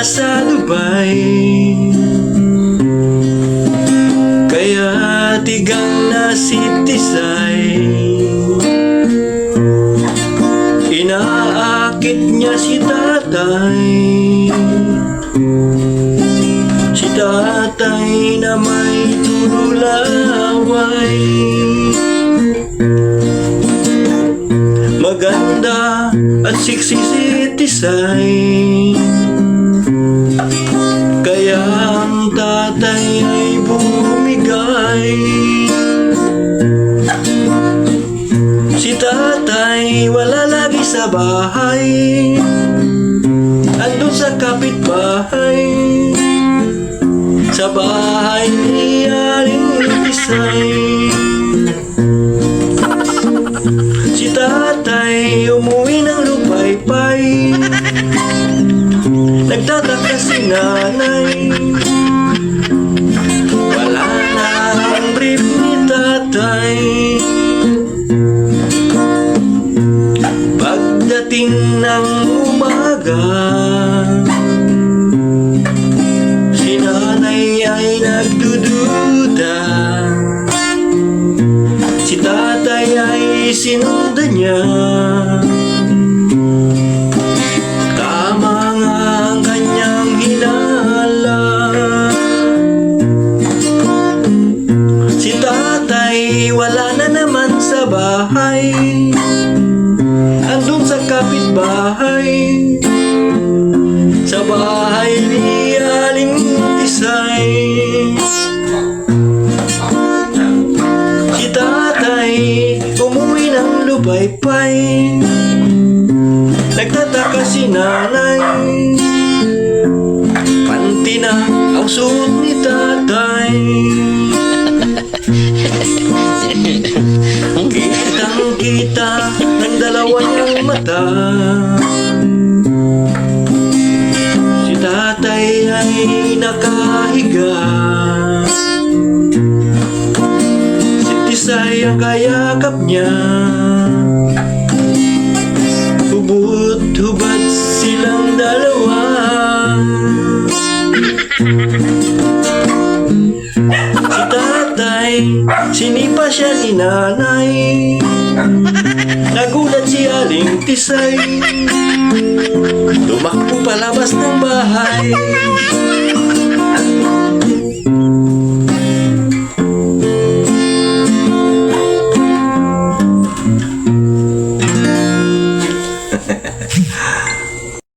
nasa Dubai, kaya tigang na si Tisay. Inaakit niya si tatay. Si tatay na may tululaway. Maganda at siksi si Tisay, kaya ang tatay ay bumigay. Si tatay wala lagi sa bahay, andun sa kapitbahay, sa bahay ni Aling Tisay. Si tatay umuwi ng lupaypay, nagtataka si nanay, wala na ang brief ni tatay. Pagdating ng umaga, si nanay ay nagdududa. Si tatay ay sinundan niya. Tama nga ang kanyang hinala. Si tatay wala na naman sa bahay, andun sa kapitbahay, sa bahay ni Aling Tisay. Si tatay umuwi ng lupaypay, nagtataka si nanay, panty na ang suot ni tatay. Kitang-kita ng dalawa niyang mata, si tatay ay nakahiga. Si Tisay ang kayakap niya, hubot-hubad silang dalawa. Si tatay, sinipa siya ni nanay, nagulat si Aling Tisay, tumakbo palabas ng bahay.